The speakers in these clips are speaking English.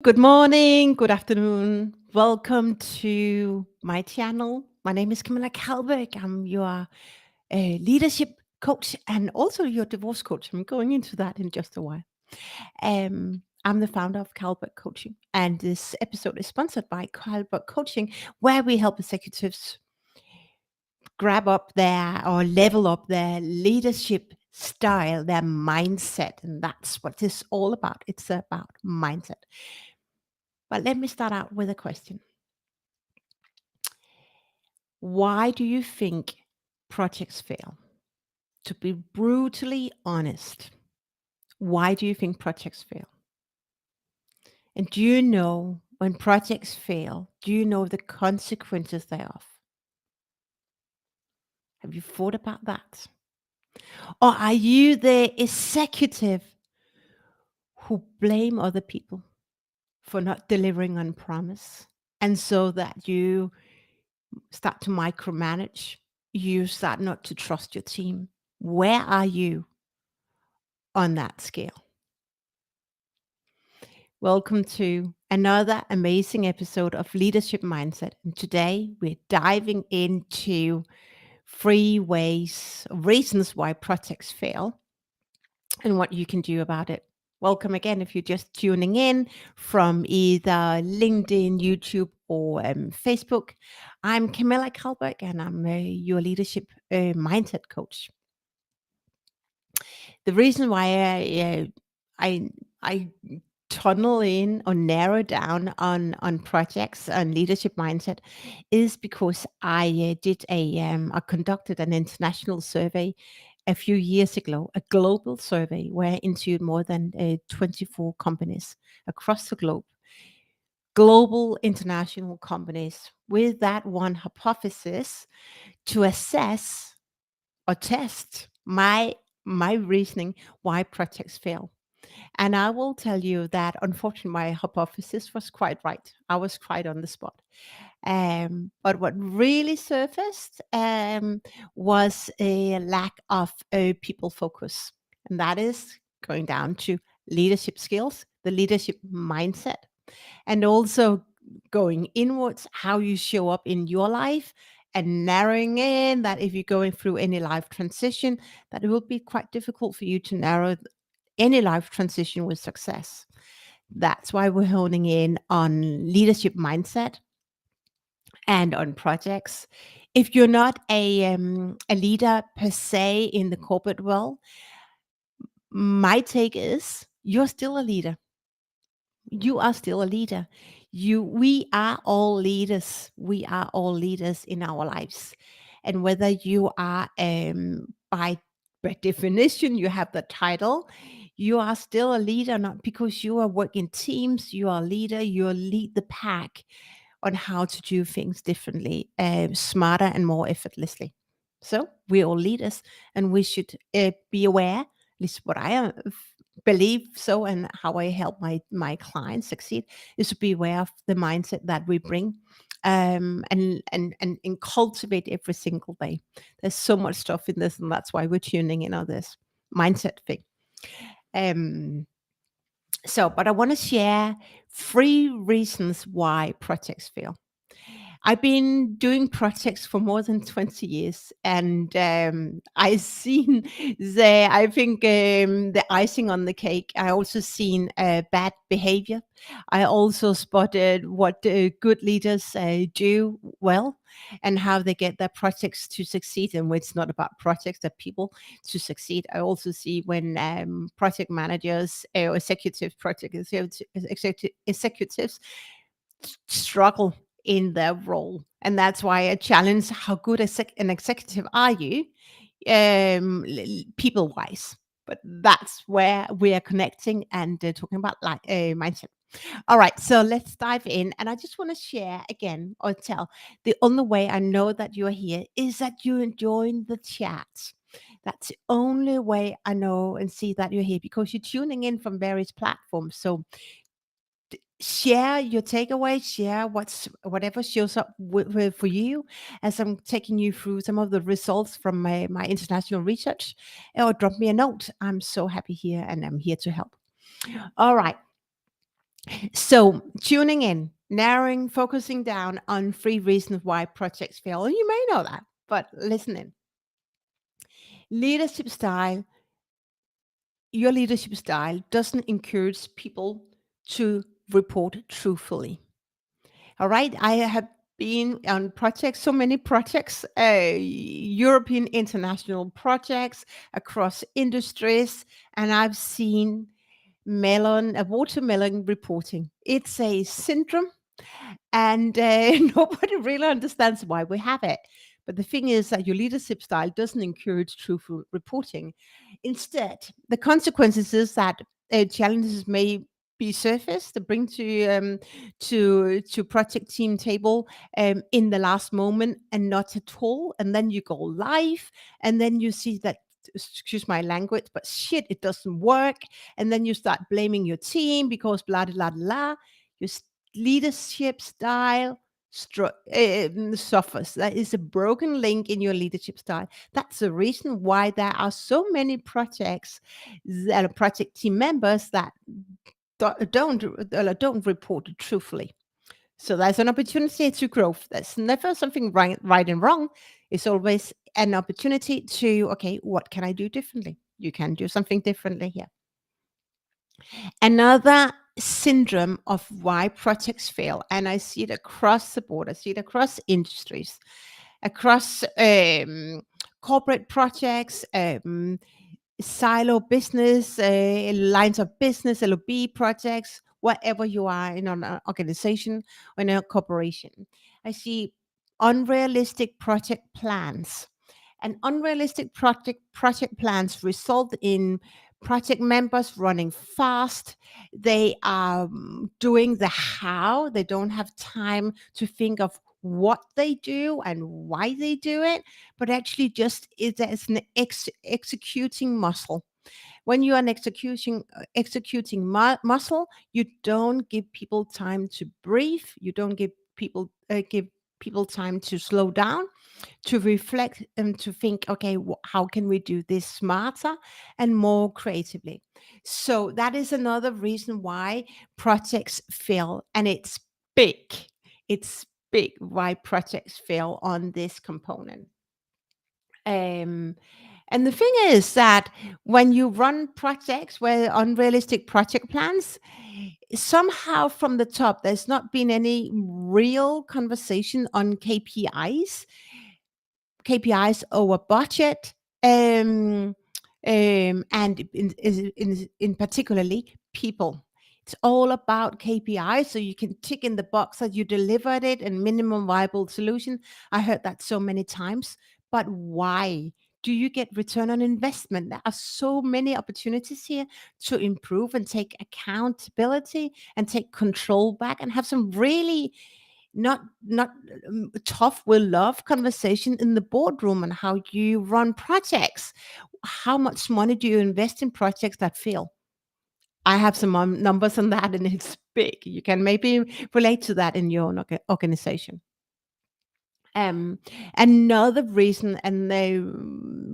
Good morning, good afternoon. Welcome to my channel. My name is Camilla Kalberg. I'm your leadership coach and also your divorce coach. I'm going into that in just a while. I'm the founder of Kalberg Coaching, and this episode is sponsored by Kalberg Coaching, where we help executives grab up their or level up their leadership style, their mindset. And that's what this is all about. It's about mindset. But let me start out with a question. Why do you think projects fail? To be brutally honest, why do you think projects fail? And do you know when projects fail, do you know the consequences thereof? Have you thought about that? Or are you the executive who blame other people for not delivering on promise? And so that you start to micromanage, you start not to trust your team. Where are you on that scale? Welcome to another amazing episode of Leadership Mindset. And today we're diving into reasons why projects fail and what you can do about it. Welcome again if you're just tuning in from either LinkedIn, YouTube, or Facebook. I'm Camilla Kalberg and I'm your leadership mindset coach. The reason why I tunnel in or narrow down on projects and leadership mindset is because I conducted an international survey a few years ago, a global survey where I interviewed more than 24 companies across the globe, global international companies, with that one hypothesis to assess or test my reasoning why projects fail. And I will tell you that unfortunately my hypothesis was quite right. I was quite on the spot. But what really surfaced was a lack of people focus. And that is going down to leadership skills, the leadership mindset, and also going inwards, how you show up in your life and narrowing in that if you're going through any life transition, that it will be quite difficult for you to narrow any life transition with success. That's why we're honing in on leadership mindset and on projects. If you're not a leader per se in the corporate world, my take is you're still a leader. You are still a leader. We are all leaders. We are all leaders in our lives. And whether you are by definition, you have the title, you are still a leader, not because you are working teams, you are a leader, you lead the pack on how to do things differently, smarter and more effortlessly. So we're all leaders and we should be aware, at least what I believe so, and how I help my clients succeed is to be aware of the mindset that we bring, and cultivate every single day. There's so much stuff in this, and that's why we're tuning in on this mindset thing. Um, but I want to share 3 reasons why projects fail. I've been doing projects for more than 20 years, and I've seen I think, the icing on the cake. I also seen bad behavior. I also spotted what good leaders do well and how they get their projects to succeed. And when it's not about projects, they're people to succeed. I also see when project managers or executives struggle in their role. And that's why I challenge how good an executive are you, people wise. But that's where we are connecting and talking about like mindset. All right, so let's dive in. And I just want to share again or tell the only way I know that you're here is that you're enjoying the chat. That's the only way I know and see that you're here because you're tuning in from various platforms. So share your takeaway, share whatever shows up for you as I'm taking you through some of the results from my international research, or drop me a note. I'm so happy here and I'm here to help. All right. So tuning in, narrowing, focusing down on 3 reasons why projects fail. And you may know that, but listen in. Leadership style, your leadership style doesn't encourage people to report truthfully. All right. I have been on projects, so many projects, European international projects across industries, and I've seen watermelon reporting. It's a syndrome, and nobody really understands why we have it. But the thing is that your leadership style doesn't encourage truthful reporting. Instead, the consequences is that challenges may be surfaced to bring to project team table in the last moment and not at all, and then you go live, and then you see that, excuse my language, but shit, it doesn't work, and then you start blaming your team because blah blah blah. Your leadership style suffers. That is a broken link in your leadership style. That's the reason why there are so many projects that are project team members that don't report truthfully. So there's an opportunity to grow. There's never something right and wrong. It's always an opportunity to, okay, what can I do differently? You can do something differently here. Another syndrome of why projects fail, and I see it across the board, I see it across industries, across corporate projects, silo business, lines of business, LOB projects, whatever you are in an organization or in a corporation. I see unrealistic project plans. And unrealistic project plans result in project members running fast. They are doing the how. They don't have time to think of what they do and why they do it, but actually just it as an executing muscle. When you are an executing muscle, you don't give people time to breathe. You don't give people time to slow down, to reflect, and to think, okay, how can we do this smarter and more creatively? So that is another reason why projects fail, and big. It's big why projects fail on this component. Um, and the thing is that when you run projects where unrealistic project plans, somehow from the top, there's not been any real conversation on KPIs over budget, and in particularly people. It's all about KPIs, so you can tick in the box that you delivered it and minimum viable solution. I heard that so many times, but why? Do you get return on investment? There are so many opportunities here to improve and take accountability and take control back and have some really not tough will love conversation in the boardroom on how you run projects. How much money do you invest in projects that fail? I have some numbers on that, and it's big. You can maybe relate to that in your own organization. Um, Another reason, and the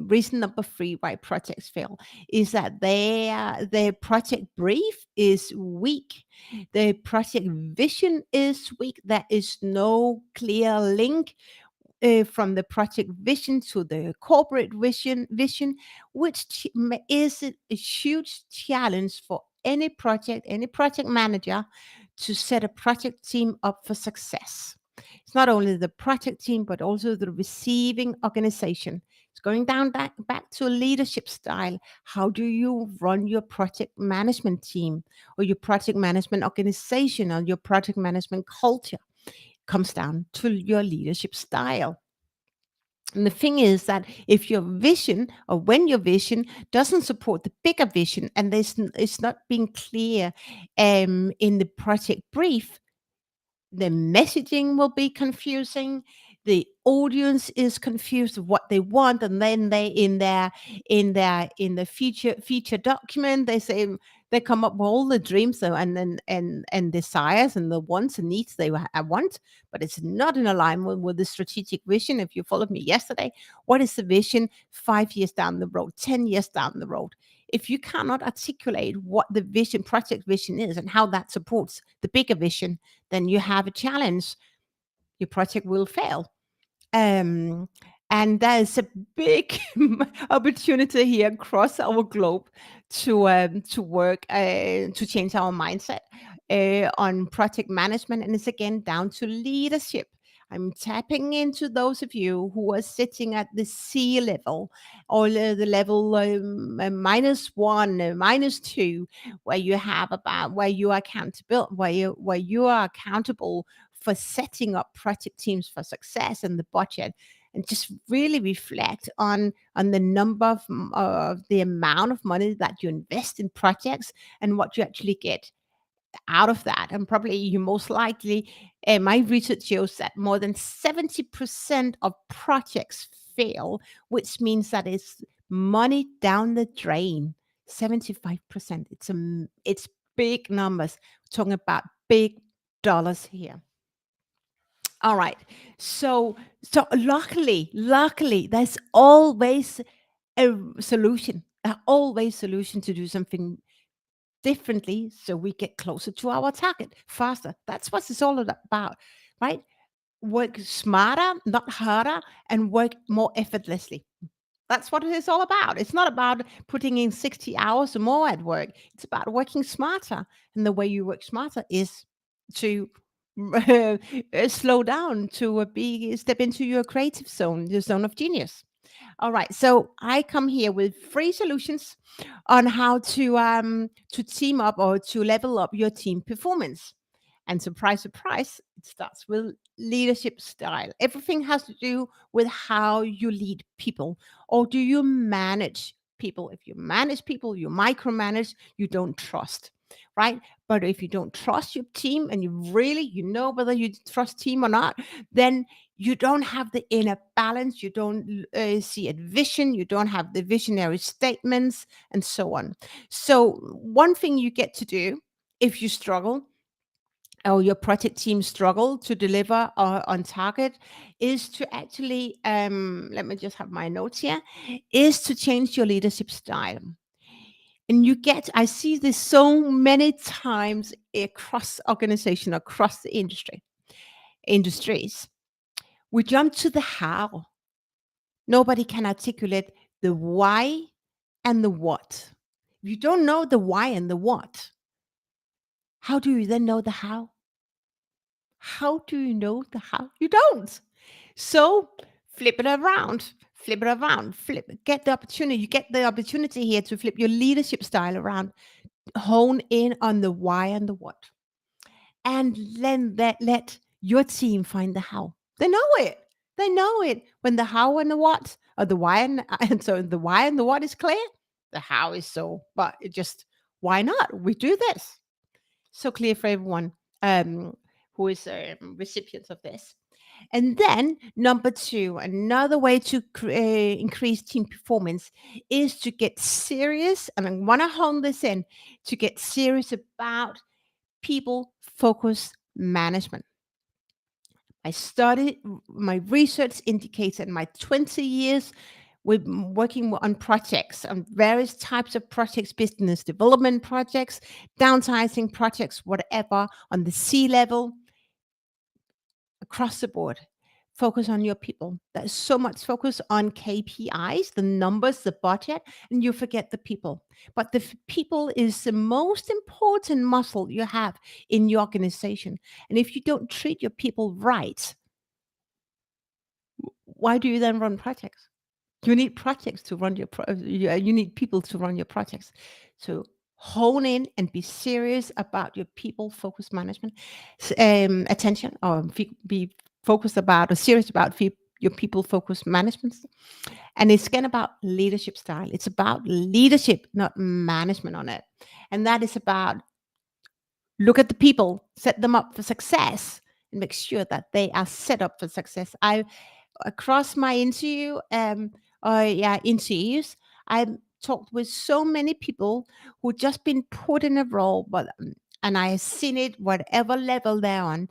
reason number 3 why projects fail, is that their project brief is weak. The project vision is weak. There is no clear link from the project vision to the corporate vision, which is a huge challenge for any project manager to set a project team up for success. It's not only the project team, but also the receiving organization. It's going down back to leadership style. How do you run your project management team or your project management organization or your project management culture? Comes down to your leadership style. And the thing is that if your vision or when your vision doesn't support the bigger vision and it's not being clear in the project brief, the messaging will be confusing. The audience is confused of what they want, and then they in the feature document they say they come up with all the dreams and desires and the wants and needs want, but it's not in alignment with the strategic vision. If you followed me yesterday, what is the vision 5 years down the road, 10 years down the road? if you cannot articulate what the vision, project vision is, and how that supports the bigger vision, then you have a challenge. Your project will fail. Um, and there's a big opportunity here across our globe to work to change our mindset on project management, and it's again down to leadership. I'm tapping into those of you who are sitting at the C level or the level -1, -2, where you have about where you are accountable, where you are accountable for setting up project teams for success and the budget, and just really reflect on the number of the amount of money that you invest in projects and what you actually get out of that. And probably you most likely, my research shows that more than 70% of projects fail, which means that it's money down the drain. 75%. It's big numbers. We're talking about big dollars here. All right. So luckily, there's always a solution. Always solution to do something differently so we get closer to our target faster. That's what it's all about, right? Work smarter, not harder, and work more effortlessly. That's what it is all about. It's not about putting in 60 hours or more at work. It's about working smarter. And the way you work smarter is to slow down, to step into your creative zone, your zone of genius. All right. So I come here with free solutions on how to team up or to level up your team performance. And surprise, surprise, it starts with leadership style. Everything has to do with how you lead people, or do you manage people? If you manage people, you micromanage, you don't trust, right? But if you don't trust your team and you know whether you trust team or not, then you don't have the inner balance. You don't see a vision. You don't have the visionary statements and so on. So one thing you get to do if you struggle or your project team struggle to deliver on target is to actually let me just have my notes here, is to change your leadership style. And I see this so many times across organization, across the industries. We jump to the how. Nobody can articulate the why and the what. If you don't know the why and the what, how do you then know the how? How do you know the how? You don't. So flip it around, get the opportunity. You get the opportunity here to flip your leadership style around, hone in on the why and the what. And then let your team find the how. They know it. They know it. When the how and the what, or the why and so the why and the what is clear, the how is so, but it just, why not? We do this. So clear for everyone who is recipients of this. And then number two, another way to increase team performance is to get serious. And I want to hone this in, to get serious about people focused management. My research indicates that my 20 years with working on projects, on various types of projects, business development projects, downsizing projects, whatever, on the C level, across the board. Focus on your people. There's so much focus on KPIs, the numbers, the budget, and you forget the people. But the people is the most important muscle you have in your organization. And if you don't treat your people right, why do you then run projects? You need projects to run you need people to run your projects. So hone in and be serious about your people focused management, attention, or be focused about or serious about your people focused management. And it's again about leadership style. It's about leadership, not management on it. And that is about look at the people, set them up for success, and make sure that they are set up for success. I across my interviews, I've talked with so many people who just been put in a role, and I have seen it whatever level they're on.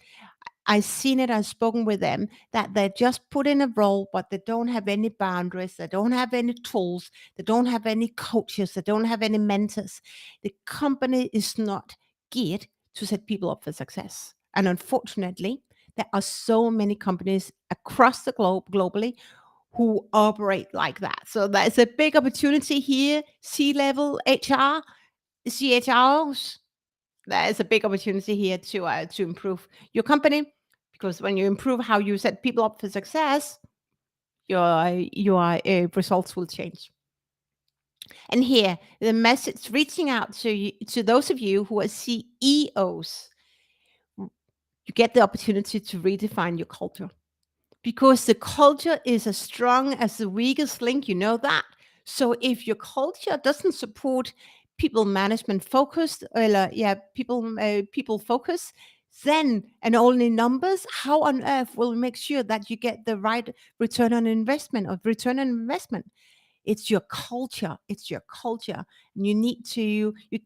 I've seen it, I've spoken with them, that they're just put in a role, but they don't have any boundaries, they don't have any tools, they don't have any coaches, they don't have any mentors. The company is not geared to set people up for success. And unfortunately, there are so many companies across the globe, globally, who operate like that. So there's a big opportunity here, C-level HR, CHROs. There's a big opportunity here to improve your company, because when you improve how you set people up for success, your results will change. And here, the message reaching out to you, to those of you who are CEOs, you get the opportunity to redefine your culture, because the culture is as strong as the weakest link. You know that. So if your culture doesn't support people management focused, or people focus, then and only numbers, how on earth will we make sure that you get the right return on investment? It's your culture. It's your culture. And you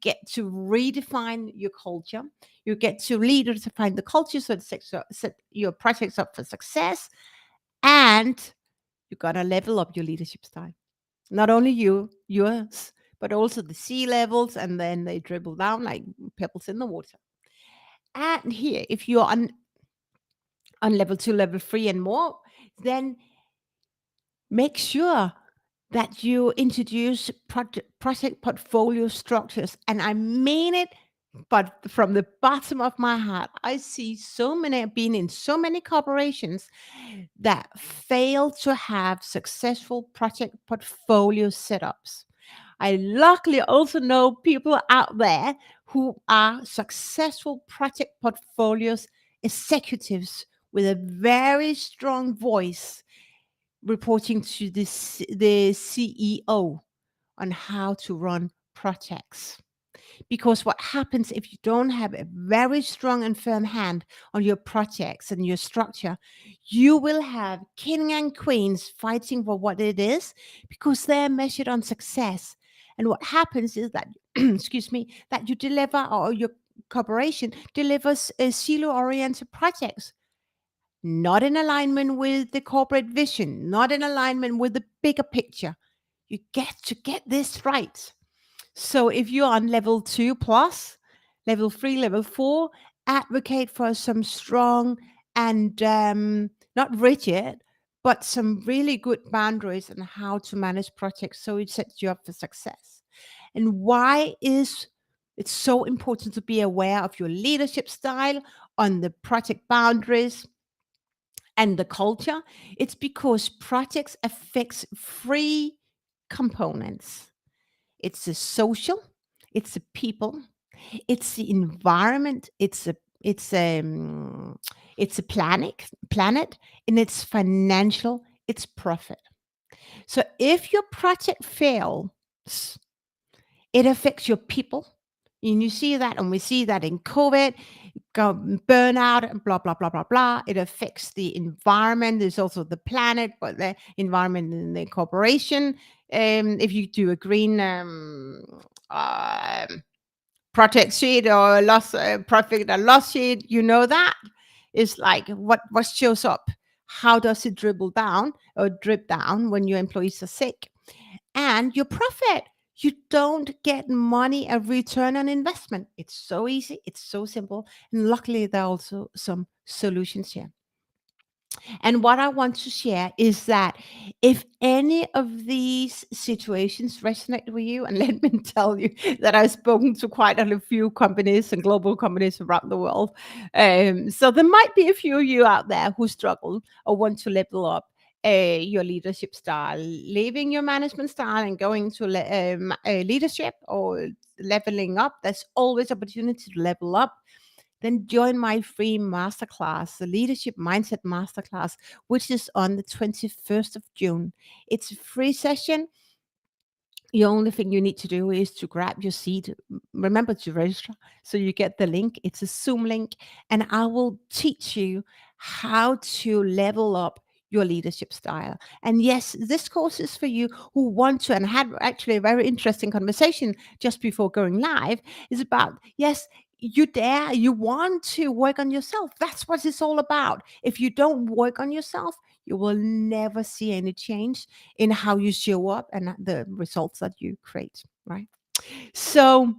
get to redefine your culture. You get to redefine the culture, so set your projects up for success, and you gotta level up your leadership style. Not only yours, but also the sea levels, and then they dribble down like pebbles in the water. And here, if you're on level 2, level 3 and more, then make sure that you introduce project portfolio structures. And I mean it, but from the bottom of my heart, I see so many, being in so many corporations that fail to have successful project portfolio setups. I luckily also know people out there who are successful project portfolios executives with a very strong voice, reporting to the CEO on how to run projects. Because what happens if you don't have a very strong and firm hand on your projects and your structure, you will have king and queens fighting for what it is, because they're measured on success. And what happens is that, excuse me, that you deliver, or your corporation delivers silo oriented projects, not in alignment with the corporate vision, not in alignment with the bigger picture. You get to get this right. So if you're on level 2 plus, level 3, level 4, advocate for some strong and not rigid, but some really good boundaries on how to manage projects, so it sets you up for success. And why is it so important to be aware of your leadership style, on the project boundaries and the culture? It's because projects affects three components. It's the social, it's the people, it's the environment, it's a planet, and it's financial, it's profit. So if your project fails, it affects your people. And you see that, and we see that in COVID, burnout, and blah, blah, blah, blah, blah. It affects the environment. There's also the planet, but the environment in the corporation. If you do a green project sheet, or loss profit and loss sheet, you know that is like what shows up. How does it dribble down or drip down when your employees are sick? And your profit. You don't get money a return on investment. It's so easy. It's so simple. And luckily, there are also some solutions here. And what I want to share is that if any of these situations resonate with you, and let me tell you that I've spoken to quite a few companies and global companies around the world. So there might be a few of you out there who struggle or want to level up your leadership style, leaving your management style and going to leadership, or leveling up. There's always opportunity to level up. Then join my free masterclass, the Leadership Mindset Masterclass, which is on the 21st of June. It's a free session. The only thing you need to do is to grab your seat. Remember to register so you get the link. It's a Zoom link, and I will teach you how to level up your leadership style. And yes, this course is for you who want to, and I had actually a very interesting conversation just before going live, is about, yes, you want to work on yourself. That's what it's all about. If you don't work on yourself, you will never see any change in how you show up and the results that you create, right? So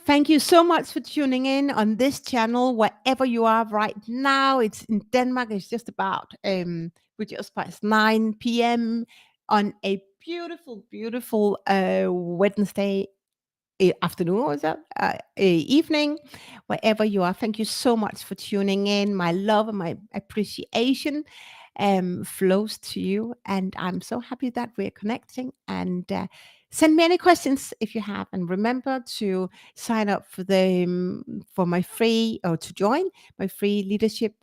thank you so much for tuning in on this channel, wherever you are right now. It's in Denmark. It's just about we just past 9 p.m. on a beautiful, beautiful Wednesday afternoon, or is that evening, wherever you are. Thank you so much for tuning in. My love and my appreciation flows to you, and I'm so happy that we're connecting. And send me any questions if you have, and remember to sign up for the for my free, or to join my free leadership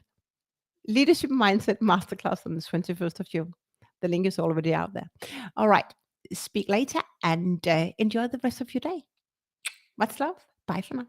mindset masterclass on the 21st of June. The link is already out there. All right, speak later, and enjoy the rest of your day. Much love. Bye for now.